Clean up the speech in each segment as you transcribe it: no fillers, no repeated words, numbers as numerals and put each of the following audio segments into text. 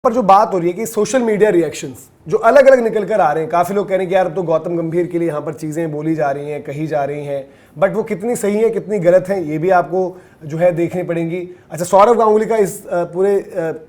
पर जो बात हो रही है कि सोशल मीडिया रिएक्शंस जो अलग अलग निकल कर आ रहे हैं, काफी लोग कह रहे हैं कि यार अब तो गौतम गंभीर के लिए यहाँ पर चीजें बोली जा रही हैं, कही जा रही हैं, बट वो कितनी सही है कितनी गलत है ये भी आपको जो है देखनी पड़ेगी। अच्छा, सौरव गांगुली का इस पूरे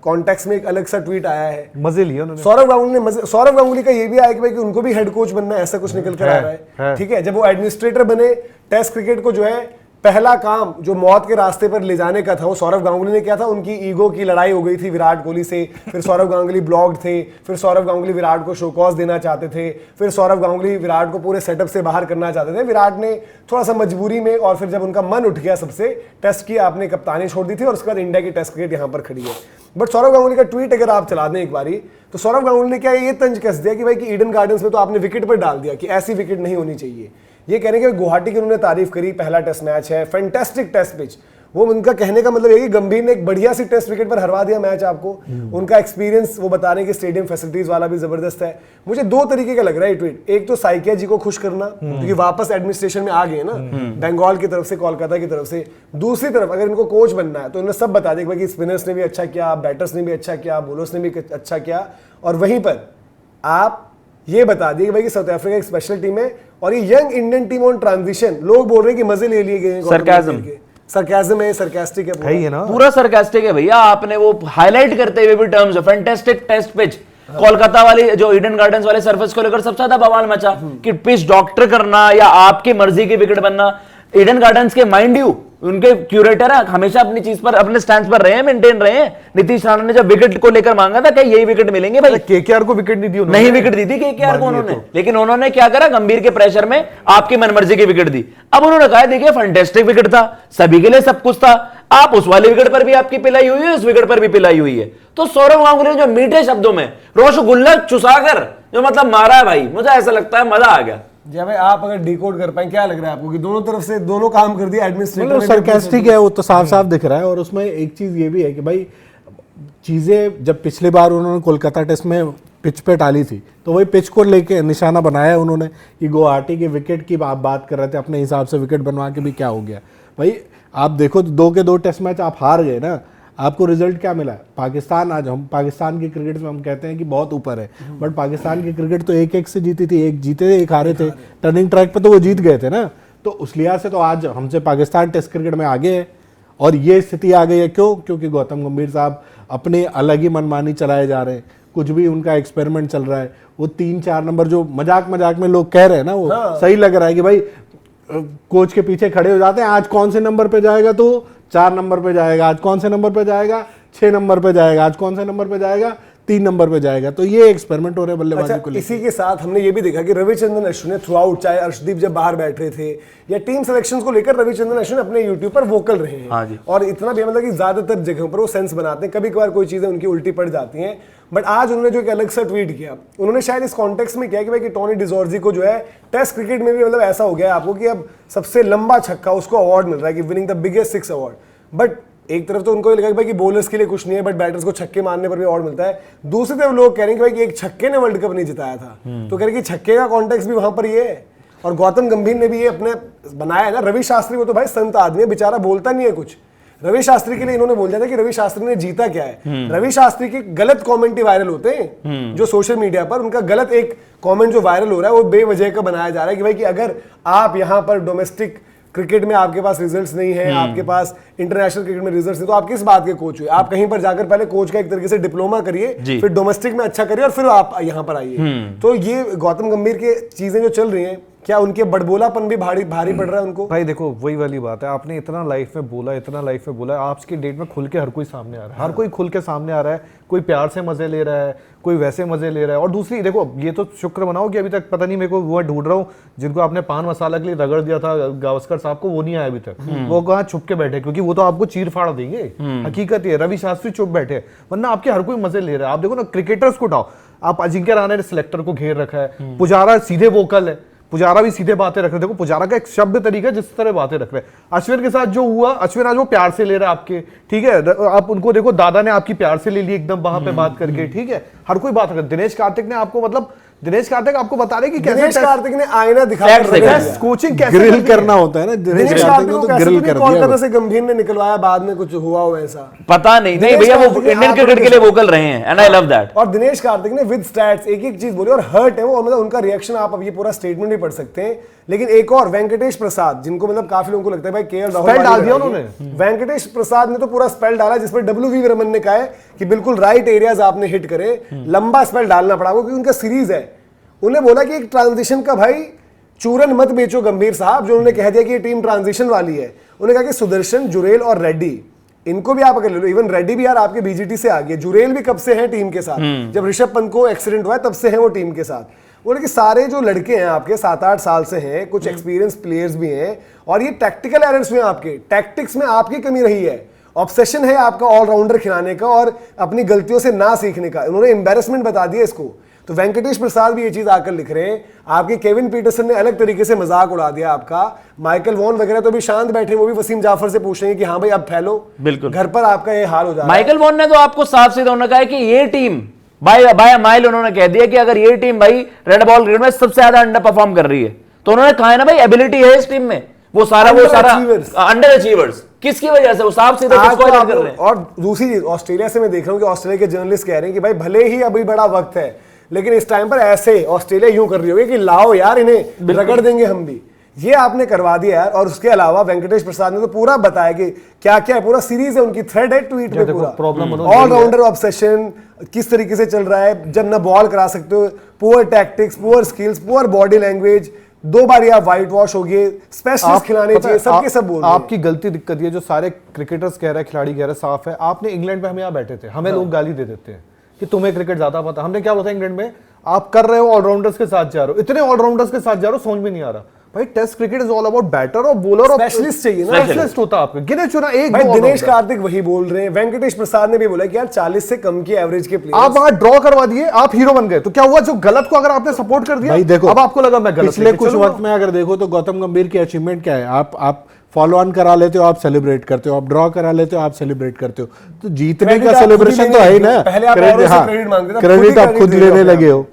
कॉन्टेक्स्ट में एक अलग सा ट्वीट आया है, मजे लिए उन्होंने। सौरव गांगुली का ये भी आया कि भाई कि उनको भी हेड कोच बनना है, ऐसा कुछ निकल कर आ रहा है। ठीक है, जब वो एडमिनिस्ट्रेटर बने, टेस्ट क्रिकेट को जो है पहला काम जो मौत के रास्ते पर ले जाने का था वो सौरव गांगुली ने किया था। उनकी ईगो की लड़ाई हो गई थी विराट कोहली से, फिर सौरव गांगुली ब्लॉक्ड थे, फिर सौरव गांगुली विराट को शोकॉज देना चाहते थे, फिर सौरव गांगुली विराट को पूरे सेटअप से बाहर करना चाहते थे। विराट ने थोड़ा सा मजबूरी में, और फिर जब उनका मन उठ गया सबसे, टेस्ट की आपने कप्तानी छोड़ दी थी और उसके बाद इंडिया की टेस्ट क्रिकेट यहाँ पर खड़ी है। बट सौरव गांगुली का ट्वीट अगर आप चला दें एक बारी, तो सौरव गांगुली ने क्या ये तंज कस दिया कि भाई कि ईडन गार्डन्स में तो आपने विकेट पर डाल दिया कि ऐसी विकेट नहीं होनी चाहिए। ये कहने के गुवाहाटी की उन्होंने तारीफ करी, पहला टेस्ट मैच है, फैंटास्टिक टेस्ट पिच। वो उनका कहने का मतलब है कि गंभीर ने एक बढ़िया सी टेस्ट विकेट पर हरवा दिया मैच आपको। उनका एक्सपीरियंस वो बता रहे हैं कि स्टेडियम फैसिलिटीज वाला भी जबरदस्त है। मुझे दो तरीके का लग रहा है ट्वीट, एक तो साइकिया जी को खुश करना क्योंकि वापस एडमिनिस्ट्रेशन में आ गए ना, बंगाल की तरफ से, कोलकाता की तरफ से। दूसरी तरफ अगर इनको कोच बनना है तो इन्होंने सब बता दिया कि स्पिनर्स ने भी अच्छा किया, बैटर्स ने भी अच्छा किया, बॉलर्स ने भी अच्छा किया, और वहीं पर आप ये बता दिए कि भाई कि साउथ अफ्रीका एक स्पेशल टीम है और ये young Indian team on transition. लोग बोल रहे हैं कि मजे ले लिए गए हैं, सरकाज़म है, सरकास्टिक है ना, पूरा सरकास्टिक है भैया। आपने वो हाईलाइट करते हुए भी terms, fantastic test pitch, Kolkata वाली जो ईडन गार्डन्स वाले सरफेस को लेकर सबसे ज्यादा बवाल मचा कि पिच डॉक्टर करना या आपकी मर्जी की विकेट बनना। ईडन गार्डन्स के माइंड यू उनके क्यूरेटर है, हमेशा अपनी चीज पर, अपने स्टैंड पर रहे हैं, मेंटेन रहे हैं। नीतीश राणा ने जब विकेट को लेकर मांगा था, क्या यही विकेट मिलेंगे भाई? केकेआर को विकेट नहीं दी उन्होंने, नहीं विकेट दी थी केकेआर को उन्होंने, लेकिन उन्होंने क्या करा, गंभीर के प्रेशर में आपकी मनमर्जी की विकेट दी। अब उन्होंने कहा देखिए फैंटास्टिक विकेट था, सभी के लिए सब कुछ था, आप उस वाली विकेट पर भी आपकी पिलाई हुई है, उस विकेट पर भी पिलाई हुई है। तो सौरव गांगुली जो मीठे शब्दों में रसगुल्ला चुसाकर जो मतलब मारा है भाई, मुझे ऐसा लगता है मजा आ गया। जी भाई, आप अगर डिकोड कर पाए, क्या लग रहा है आपको कि दोनों तरफ से दोनों काम कर दिया एडमिनिस्ट्रेटर ने? सरकास्टिक है, वो तो साफ साफ दिख रहा है। और उसमें एक चीज ये भी है कि भाई चीजें जब पिछली बार उन्होंने कोलकाता टेस्ट में पिच पे डाली थी तो वही पिच को लेके निशाना बनाया उन्होंने कि गुवाहाटी के विकेट की आप बात कर रहे थे, अपने हिसाब से विकेट बनवा के भी क्या हो गया भाई। आप देखो 2 के 2 टेस्ट मैच आप हार गए ना, आपको रिजल्ट क्या मिला? पाकिस्तान, आज हम पाकिस्तान की क्रिकेट में हम कहते हैं कि बहुत ऊपर है, बट पाकिस्तान की क्रिकेट तो 1-1 से जीती थी, एक जीते एक हारे थे, टर्निंग ट्रैक पे तो वो जीत गए थे ना। तो उस लिहाज से तो आज हमसे पाकिस्तान टेस्ट क्रिकेट में आगे है। और ये स्थिति आ गई है क्यों? क्योंकि गौतम गंभीर साहब अपने अलग ही मनमानी चलाए जा रहे हैं, कुछ भी उनका एक्सपेरिमेंट चल रहा है। वो 3-4 नंबर जो मजाक में लोग कह रहे हैं ना, वो सही लग रहा है कि भाई कोच के पीछे खड़े हो जाते हैं, आज कौन से नंबर पे जाएगा तो 4 नंबर पे जाएगा, आज कौन से नंबर पे जाएगा 6 नंबर पे जाएगा, आज कौन से नंबर पे जाएगा 3 नंबर पे जाएगा। तो ये एक्सपेरिमेंट हो रहे हैं बल्लेबाजी को लेकर। इसी के साथ हमने ये भी देखा कि रविचंद्रन अश्विन ने थ्रू आउट, चाहे अर्शदीप जब बाहर बैठ रहे थे या टीम सिलेक्शंस को लेकर, रविचंद्रन अश्विन अपने यूट्यूब पर वोकल रहे हैं। और इतना भी मतलब कि ज्यादातर जगहों पर वो सेंस बनाते हैं, कभी कभार कोई चीजें उनकी उल्टी पड़ जाती हैं। बट आज उन्होंने जो एक अलग सा ट्वीट किया, उन्होंने शायद इस कॉन्टेक्स्ट में किया कि भाई कि टोनी डिजोर्जी को जो है टेस्ट क्रिकेट में भी मतलब ऐसा हो गया आपको कि अब सबसे लंबा छक्का उसको अवार्ड मिल रहा है कि winning the biggest 6 award. But एक तरफ तो उनको ये लगा कि भाई कि बॉलर्स के लिए कुछ नहीं है, बट बैटर्स को छक्के मारने पर भी अवार्ड मिलता है। दूसरी तरफ लोग कह रहे हैं कि भाई कि एक छक्के ने वर्ल्ड कप नहीं जिताया था, तो कह रहे हैं कि छक्के का कॉन्टेक्स्ट भी वहां पर ये है। और गौतम गंभीर ने भी ये अपने बनाया है ना। रवि शास्त्री, वो तो भाई संत आदमी है, बेचारा बोलता नहीं है कुछ। रवि शास्त्री के लिए इन्होंने बोल दिया था कि रवि शास्त्री ने जीता क्या है। रवि शास्त्री के गलत कमेंट ही वायरल होते हैं जो सोशल मीडिया पर, उनका गलत एक कमेंट जो वायरल हो रहा है वो बेवजह का बनाया जा रहा है कि भाई कि अगर आप यहाँ पर डोमेस्टिक क्रिकेट में आपके पास रिजल्ट्स नहीं है, आपके पास इंटरनेशनल क्रिकेट में रिजल्ट्स नहीं, तो आप किस बात के कोच हुए? आप कहीं पर जाकर पहले कोच का एक तरीके से डिप्लोमा करिए, फिर डोमेस्टिक में अच्छा करिए और फिर आप यहाँ पर आइए। तो ये गौतम गंभीर की चीजें जो चल रही हैं, क्या उनके बड़बोलापन भी भारी पड़ रहा है उनको? भाई देखो, वही वाली बात है, आपने इतना लाइफ में बोला, आज की डेट में खुल के हर कोई सामने आ रहा है, हर कोई खुल के सामने आ रहा है। कोई प्यार से मजे ले रहा है, कोई वैसे मजे ले रहा है। और दूसरी देखो, ये तो शुक्र मनाओ कि अभी तक पता नहीं, मेरे को वो ढूंढ रहा हूँ जिनको आपने पान मसाला के लिए रगड़ दिया था गावस्कर साहब को, वो नहीं आया अभी तक। वो कहाँ छुप के बैठे, क्योंकि वो तो आपको चीर फाड़ देंगे। हकीकत ये, रवि शास्त्री चुप बैठे, वरना आपके हर कोई मजे ले रहा है। आप देखो ना, क्रिकेटर्स को उठाओ, आप अजिंक्य रहाणे ने सिलेक्टर को घेर रखा है, पुजारा सीधे वोकल है, पुजारा भी सीधे बातें रख रहे। देखो पुजारा का एक शब्द तरीका है जिस तरह बातें रख रहे हैं। अश्विन के साथ जो हुआ, अश्विन आज वो प्यार से ले रहा है आपके, ठीक है। आप उनको देखो, दादा ने आपकी प्यार से ले ली एकदम वहां पे बात करके, ठीक है। हर कोई बात कर, दिनेश कार्तिक ने आपको मतलब दिनेश कार्तिक आपको बता रहे कि दिनेश कैसे कार्तिक ने आईना Facts दिखाकर दिखा। कोचिंग कैसे ग्रिल करती है। करना होता है ना, दिनेश दिनेश कार्तिक कार्तिक ने को तो कैसे ग्रिल तो कर नहीं दिया। कोलकाता से गंभीर ने निकलवाया, बाद में कुछ हुआ हो ऐसा। पता नहीं दिनेश भैया वो कार्तिक ने इंडियन आप क्रिकेट लोग के लिए के वोकल रहे हैं एंड आई लव दैट। और दिनेश कार्तिक ने विद स्टैट्स एक एक चीज बोली और हर्ट है वो, और मतलब उनका रिएक्शन आप अब ये पूरा स्टेटमेंट भी पढ़ सकते हैं। लेकिन एक और वेंकटेश प्रसाद, जिनको मतलब काफी लोगों को लगता है भाई केएल राहुल Spell डाल वाली दिया लड़ाई है। उन्होंने। वेंकटेश प्रसाद ने तो पूरा स्पेल डाला जिस पर डब्ल्यू रमन ने कहा है कि बिल्कुल राइट एरियाज आपने हिट करे, लंबा स्पेल डालना पड़ा क्योंकि उनका सीरीज है। उन्हें बोला कि एक ट्रांजिशन का भाई चूरन मत बेचो गंभीर साहब, जो उन्होंने कह दिया कि ये टीम ट्रांजिशन वाली है। उन्होंने कहा कि सुदर्शन, जुरेल और रेड्डी, इनको भी आप अगर ले लो, इवन रेड्डी भी यार आपके बीजीटी से आ गए, जुरेल भी कब से हैं टीम के साथ, जब ऋषभ पंत को एक्सीडेंट हुआ है तब से हैं वो टीम के साथ। बोले कि सारे जो लड़के हैं आपके 7-8 साल से हैं, कुछ एक्सपीरियंस प्लेयर्स भी हैं, और ये टैक्टिकल एरर्स में आपके टैक्टिक्स में आपकी कमी रही है, ऑब्सेशन है आपका ऑलराउंडर खिलाने का और अपनी गलतियों से ना सीखने का। उन्होंने एम्बैरेसमेंट बता दिया इसको। तो वेंकटेश प्रसाद भी ये चीज आकर लिख रहे हैं। आपके केविन पीटरसन ने अलग तरीके से मजाक उड़ा दिया आपका। माइकल वॉन वगैरह तो भी शांत बैठे, वो भी वसीम जाफर से पूछ रहे हैं कि हाँ भाई अब फैलो, बिल्कुल। घर पर आपका ये हाल हो जा रहा है। माइकल वॉन ने तो आपको साफ सीधा उन्होंने कहा है कि ये टीम बाय माइल उन्होंने कह दिया कि अगर ये टीम भाई रेड बॉल क्रिकेट में सबसे ज्यादा अंडर परफॉर्म कर रही है, तो उन्होंने कहा है ना भाई एबिलिटी है इस टीम में, वो सारा Underachievers। अंडर अचीवर्स किसकी वजह से, वो साफ सीधा आज किसको तो highlight आप कर लोग- रहे हैं। और दूसरी चीज ऑस्ट्रेलिया से मैं देख रहा हूँ कि ऑस्ट्रेलिया के जर्नलिस्ट कह रहे हैं कि भाई भले ही अभी बड़ा वक्त है, लेकिन इस टाइम पर ऐसे ऑस्ट्रेलिया यूं कर रही होगी कि लाओ यार इन्हें रगड़ देंगे हम भी। ये आपने करवा दिया यार। और उसके अलावा वेंकटेश प्रसाद ने तो पूरा बताया कि क्या क्या है, पूरा सीरीज है उनकी, थ्रेड है ट्वीट में देखो, पूरा प्रॉब्लम ऑलराउंडर ऑब्सेशन किस तरीके से चल रहा है, जब ना बॉल करा सकते हो, poor tactics, poor skills, poor body language, 2 बार आप व्हाइट वॉश हो गए, स्पेशलिस्ट खिलाने चाहिए, सबके सब बोल रहे हैं। आपकी गलती दिक्कत ये जो सारे क्रिकेटर्स कह रहे हैं, खिलाड़ी कह रहे हैं, साफ है। आपने इंग्लैंड में हम यहाँ बैठे थे, हमें लोग गाली दे देते हैं कि तुम्हें क्रिकेट ज्यादा पता। हमने क्या बोला था इंग्लैंड में, आप कर रहे हो ऑलराउंडर्स के साथ जा रहे हो, इतने ऑलराउंडर्स के साथ जा रहे हो समझ में नहीं आ रहा। भाई test cricket is all about batter और बॉलर और Specialist चाहिए ना। स्पेशलिस्ट होता है आपके, गिने चुना एक भाई दो दिनेश all-rounder। कार्तिक वही बोल रहे हैं, वेंकटेश प्रसाद ने भी बोला कि यार 40 से कम की एवरेज के प्लेयर आप वहां ड्रॉ करवा दिए, आप हीरो बन गए, तो क्या हुआ? जो गलत को अगर आपने सपोर्ट कर दिया, भाई देखो, अब आपको लगा मैं गलत पिछले लेके कुछ चलूंगा। वक्त में अगर देखो तो गौतम गंभीर की अचीवमेंट क्या है, आप फॉलो ऑन करा लेते हो, आप सेलिब्रेट करते हो, आप ड्रॉ करा लेते हो, आप सेलिब्रेट करते हो, तो जीतने Credit का आप खुद ही सेलिब्रेशन लेने तो है ही लगे हो। ना। पहले आप औरों से credit मांगते थे, अब खुद ही क्रेडिट आप credit खुद ले रहे हो लेने अपने लगे आप। हो।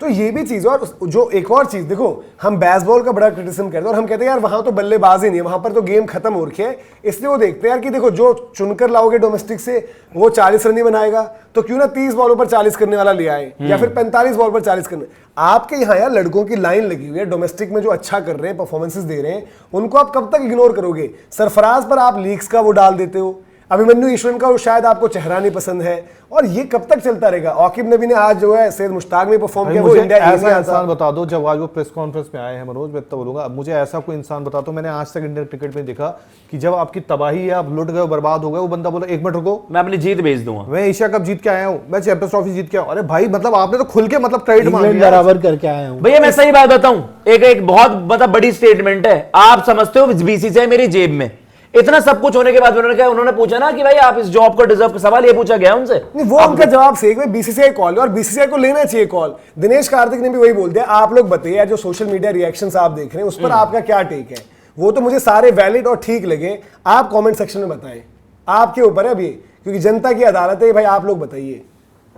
तो ये भी चीज है। और जो एक और चीज देखो, हम बेसबॉल का बड़ा क्रिटिसिज्म करते हैं और हम कहते हैं यार वहां तो बल्लेबाजी नहीं है, वहां पर तो गेम खत्म हो रखी है, इसलिए वो देखते हैं यार कि देखो जो चुनकर लाओगे डोमेस्टिक से वो 40 रन ही बनाएगा, तो क्यों ना 30 बॉलों पर 40 करने वाला ले आए, या फिर 45 बॉल पर 40 करने। आपके यहाँ यार लड़कों की लाइन लगी हुई है डोमेस्टिक में जो अच्छा कर रहे हैं, परफॉर्मेंसेस दे रहे हैं, उनको आप कब तक इग्नोर करोगे? सरफराज पर आप लीग्स का वो डाल देते हो, अभिमन्यु ईश्वरन का शायद आपको चेहरा नहीं पसंद है, और ये कब तक चलता रहेगा? आकिब नबी ने आज जो है सैयद मुश्ताक में परफॉर्म भाई किया, वो मुझे इंडिया ऐसा नहीं आता। इंसान बता दो, जब आज वो प्रेस कॉन्फ्रेंस में आए हैं मनोज, मैं तो बोलूंगा मुझे ऐसा कोई इंसान बता दो, मैंने आज तक इंडियन क्रिकेट में देखा कि जब आपकी तबाही है, आप लुट गए, बर्बाद हो गए, वो बंदा बोला 1 मिनट रुको, मैं अपनी जीत भेज दूंगा। मैं एशिया कप जीत के आया हूँ, मैं चैंपियंस ट्रॉफी जीत के आया हूं। अरे भाई मतलब आपने तो खुल के मतलब क्रेडिट मांग इंग्लैंड लिया। बराबर करके आया हूँ। भैया मैं सही बात बताऊं, एक बहुत मतलब बड़ी स्टेटमेंट है। आप समझते हो बीसीसीआई मेरी जेब में, इतना सब कुछ होने के बाद उन्होंने पूछा ना कि भाई आप इस जॉब को डिजर्व, सवाल ये पूछा गया उनसे। नहीं, वो उनका जवाब सही है, बीसीसीआई कॉल है और बीसीसीआई को लेना चाहिए कॉल। दिनेश कार्तिक ने भी वही बोल दिया। आप लोग बताइए, जो सोशल मीडिया रिएक्शंस आप देख रहे हैं उस पर आपका क्या टेक है? वो तो मुझे सारे वैलिड और ठीक लगे, आप कमेंट सेक्शन में बताएं, आपके ऊपर है अभी, क्योंकि जनता की अदालत है भाई, आप लोग बताइए।